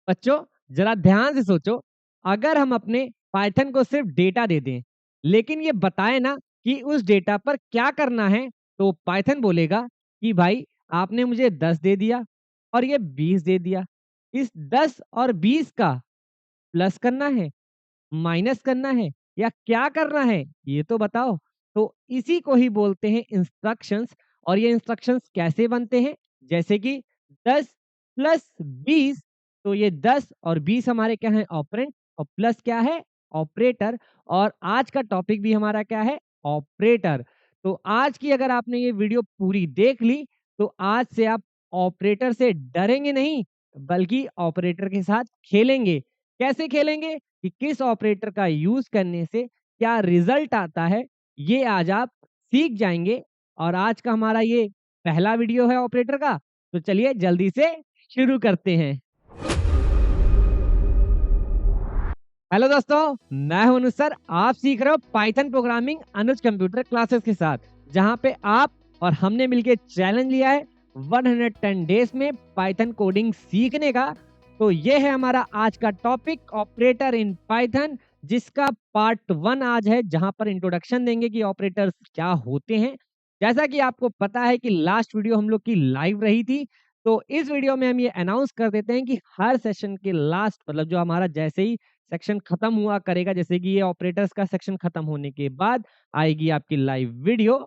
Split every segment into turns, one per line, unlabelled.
बच्चों जरा ध्यान से सोचो, अगर हम अपने पाइथन को सिर्फ डेटा दे दें, लेकिन ये बताए ना कि उस डेटा पर क्या करना है, तो पाइथन बोलेगा कि भाई आपने मुझे 10 दे दिया और ये 20 दे दिया। इस 10 और 20 का प्लस करना है, माइनस करना है या क्या करना है, ये तो बताओ। तो इसी को ही बोलते हैं इंस्ट्रक्शंस। और ये इंस्ट्रक्शंस कैसे बनते हैं, जैसे कि 10 प्लस 20, तो ये 10 और 20 हमारे क्या है, ऑपरेंड, और प्लस क्या है, ऑपरेटर। और आज का टॉपिक भी हमारा क्या है, ऑपरेटर। तो आज की अगर आपने ये वीडियो पूरी देख ली, तो आज से आप ऑपरेटर से डरेंगे नहीं, बल्कि ऑपरेटर के साथ खेलेंगे। कैसे खेलेंगे, कि किस ऑपरेटर का यूज करने से क्या रिजल्ट आता है, ये आज आप सीख जाएंगे। और आज का हमारा ये पहला वीडियो है ऑपरेटर का, तो चलिए जल्दी से शुरू करते हैं। हेलो दोस्तों, मैं हूं अनुज सर। आप सीख रहे हो पाइथन प्रोग्रामिंग अनुज कंप्यूटर क्लासेस के साथ, जहां पे आप और हमने मिलके चैलेंज लिया है 110 डेज में पाइथन कोडिंग सीखने का। तो ये है हमारा आज का टॉपिक, ऑपरेटर इन पाइथन, जिसका पार्ट 1 आज है, जहां पर इंट्रोडक्शन देंगे कि ऑपरेटर्स क्या होते हैं। जैसा कि आपको पता है कि लास्ट वीडियो हम लोग की लाइव रही थी, तो इस वीडियो में हम ये अनाउंस कर देते हैं कि हर सेशन के लास्ट, मतलब जो हमारा जैसे ही सेक्शन खत्म हुआ करेगा, जैसे कि ये ऑपरेटर्स का सेक्शन खत्म होने के बाद आएगी आपकी लाइव वीडियो।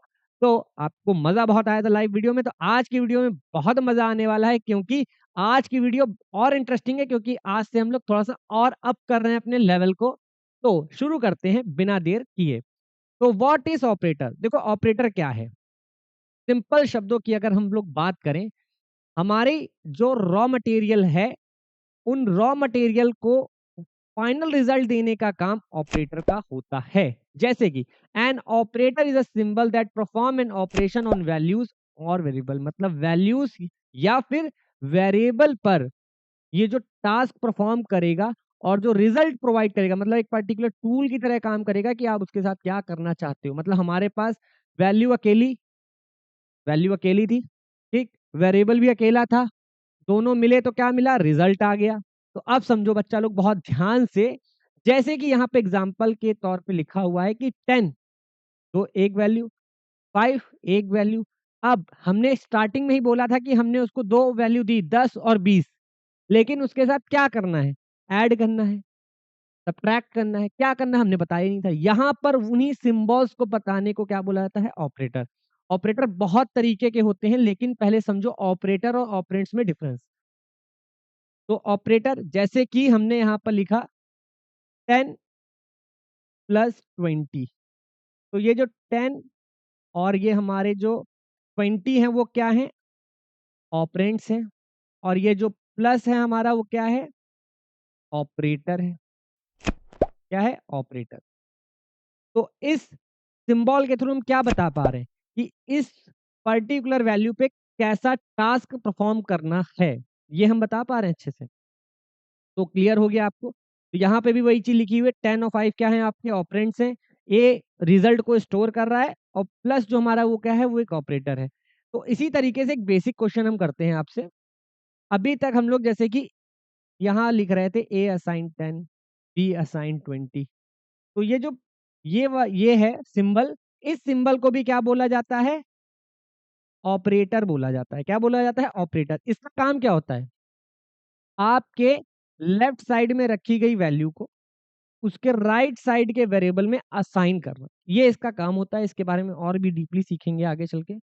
तो आपको मजा बहुत आया था लाइव वीडियो में, तो आज की वीडियो में बहुत मजा आने वाला है, क्योंकि आज की वीडियो और इंटरेस्टिंग है, क्योंकि आज से हम लोग थोड़ा सा और अप कर रहे हैं अपने लेवल को। तो शुरू करते हैं बिना देर किए। तो व्हाट इज ऑपरेटर, देखो ऑपरेटर क्या है। सिंपल शब्दों की अगर हम लोग बात करें, हमारी जो रॉ मटेरियल है, उन रॉ मटेरियल को फाइनल रिजल्ट देने का काम ऑपरेटर का होता है। जैसे कि an operator is a symbol that perform an operation on values और वेरिएबल, मतलब वैल्यूज या फिर वेरिएबल पर ये जो टास्क परफॉर्म करेगा और जो रिजल्ट प्रोवाइड करेगा, मतलब एक पर्टिकुलर टूल की तरह काम करेगा कि आप उसके साथ क्या करना चाहते हो। मतलब हमारे पास वैल्यू अकेली वैल्यू अकेली थी, ठीक, वेरिएबल भी अकेला था, दोनों मिले तो क्या मिला, रिजल्ट आ गया। तो अब समझो बच्चा लोग बहुत ध्यान से, जैसे कि यहाँ पे एग्जांपल के तौर पे लिखा हुआ है कि 10 तो एक वैल्यू, 5 एक वैल्यू। अब हमने स्टार्टिंग में ही बोला था कि हमने उसको दो वैल्यू दी, 10 और 20, लेकिन उसके साथ क्या करना है, ऐड करना है, सब्ट्रैक्ट करना है, क्या करना है हमने बताया ही नहीं था। यहाँ पर उन्हीं सिंबल्स को बताने को क्या बोला जाता है, ऑपरेटर। ऑपरेटर बहुत तरीके के होते हैं, लेकिन पहले समझो ऑपरेटर और ऑपरेंड्स में डिफरेंस। तो ऑपरेटर जैसे कि हमने यहाँ पर लिखा 10 प्लस 20, तो ये जो 10 और ये हमारे जो 20 हैं वो क्या है, ऑपरेंड्स हैं। और ये जो प्लस है हमारा वो क्या है, ऑपरेटर है। क्या है, ऑपरेटर। तो इस सिंबल के थ्रू हम क्या बता पा रहे हैं कि इस पर्टिकुलर वैल्यू पे कैसा टास्क परफॉर्म करना है, ये हम बता पा रहे हैं अच्छे से। तो क्लियर हो गया आपको। तो यहाँ पे भी वही चीज लिखी हुई है, 10 और 5 क्या है, आपके ऑपरेंड्स हैं। ए रिजल्ट को स्टोर कर रहा है, और प्लस जो हमारा वो क्या है, वो एक ऑपरेटर है। तो इसी तरीके से एक बेसिक क्वेश्चन हम करते हैं आपसे। अभी तक हम लोग जैसे कि यहाँ लिख रहे थे ए असाइन 10, बी असाइन 20। तो ये जो ये है सिंबल, इस सिंबल को भी क्या बोला जाता है, ऑपरेटर बोला जाता है। क्या बोला जाता है, ऑपरेटर। इसका काम क्या होता है, आपके लेफ्ट साइड में रखी गई वैल्यू को उसके राइट साइड के वेरिएबल में असाइन करना, ये इसका काम होता है। इसके बारे में और भी डीपली सीखेंगे आगे चल के।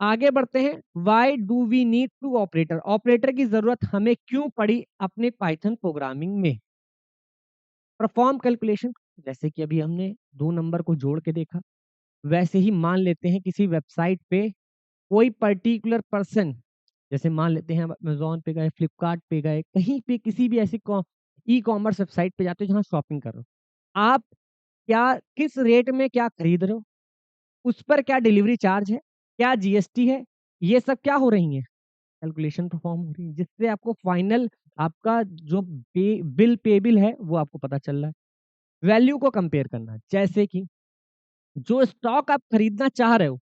आगे बढ़ते हैं, why do we need to operator, operator की जरूरत हमें क्यों पड़ी अपने पाइथन प्रोग्रामिंग में। परफॉर्म कैलकुलेशन, जैसे कि अभी हमने दो नंबर को जोड़ के देखा, वैसे ही मान लेते हैं किसी वेबसाइट पे कोई पर्टिकुलर पर्सन, जैसे मान लेते हैं हम अमेज़न पे गए, फ्लिपकार्ट पे गए, कहीं पे किसी भी ऐसी ई कॉमर्स वेबसाइट पे जाते हो जहाँ शॉपिंग कर रहे हो, आप क्या किस रेट में क्या खरीद रहे हो, उस पर क्या डिलीवरी चार्ज है, क्या जीएसटी है, ये सब क्या हो रही है, कैलकुलेशन परफॉर्म हो रही है, जिससे आपको फाइनल आपका जो बिल पेबिल है वो आपको पता चल रहा है। वैल्यू को कंपेयर करना, जैसे कि जो स्टॉक आप खरीदना चाह रहे हो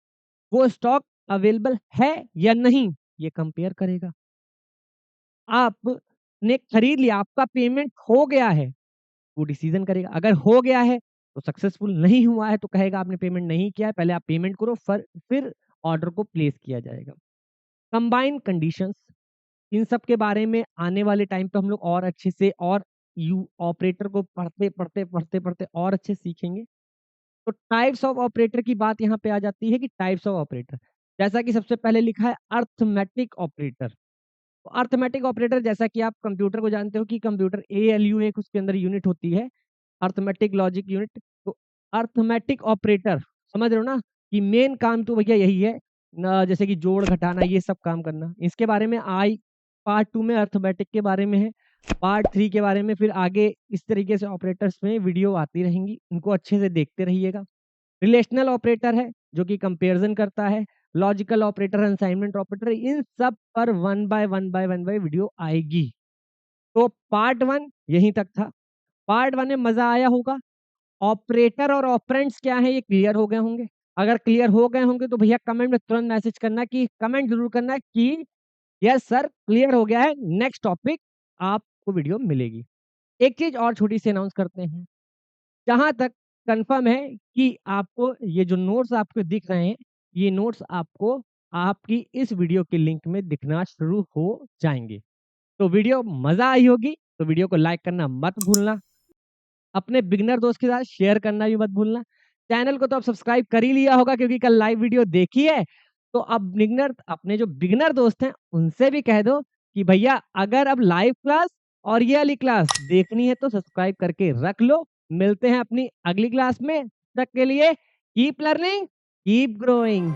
वो स्टॉक अवेलेबल है या नहीं, ये कंपेयर करेगा। आप आपने खरीद लिया, आपका पेमेंट हो गया है, वो डिसीज़न करेगा। अगर हो गया है, तो सक्सेसफुल, नहीं हुआ है तो कहेगा आपने पेमेंट नहीं किया है, पहले आप पेमेंट करो फिर ऑर्डर को प्लेस किया जाएगा। कंबाइंड कंडीशंस, इन सब के बारे में आने वाले टाइम पे हम लोग और अच्छे से और यू ऑपरेटर को पढ़ते और अच्छे से सीखेंगे। तो टाइप्स ऑफ ऑपरेटर की बात यहाँ पे आ जाती है कि टाइप्स ऑफ ऑपरेटर, जैसा कि सबसे पहले लिखा है अरिथमेटिक ऑपरेटर। तो अरिथमेटिक ऑपरेटर, जैसा कि आप कंप्यूटर को जानते हो कि कंप्यूटर एएलयू एक उसके अंदर यूनिट होती है, अरिथमेटिक लॉजिक यूनिट। तो अरिथमेटिक ऑपरेटर, समझ रहे हो ना कि मेन काम तो भैया यही है ना, जैसे कि जोड़ घटाना ये सब काम करना। इसके बारे में आई पार्ट 2 में अरिथमेटिक के बारे में है, पार्ट 3 के बारे में फिर आगे इस तरीके से ऑपरेटर्स में वीडियो आती रहेंगी, उनको अच्छे से देखते रहिएगा। रिलेशनल ऑपरेटर है जो कि कंपैरिजन करता है, लॉजिकल ऑपरेटर, असाइनमेंट ऑपरेटर, इन सब पर वन बाय वीडियो आएगी। तो पार्ट 1 यहीं तक था। पार्ट 1 में मज़ा आया होगा। ऑपरेटर और ऑपरेंड्स क्या है ये क्लियर हो गए होंगे। अगर क्लियर हो गए होंगे तो भैया कमेंट में तुरंत मैसेज करना कि कमेंट ज़रूर करना कि यस सर क्लियर हो गया है, नेक्स्ट टॉपिक आपको वीडियो मिलेगी। एक चीज़ और छोटी सी अनाउंस करते हैं। जहाँ तक कन्फर्म है कि आपको ये जो नोट्स आपको दिख रहे हैं, ये नोट्स आपको आपकी इस वीडियो के लिंक में दिखना शुरू हो जाएँगे। तो वीडियो मज़ा आई होगी, तो वीडियो को लाइक करना मत भूलना। अपने बिगिनर दोस्त के साथ शेयर करना भी मत भूलना। चैनल को तो अब सब्सक्राइब कर ही लिया होगा क्योंकि कल लाइव वीडियो देखी है। तो अब बिगिनर अपने जो बिगिनर दोस्त हैं, उनसे भी कह दो कि भैया अगर अब लाइव क्लास और ये वाली क्लास देखनी है तो सब्सक्राइब करके रख लो। मिलते हैं अपनी अगली क्लास में, तब तक के लिए कीप लर्निंग, कीप ग्रोइंग।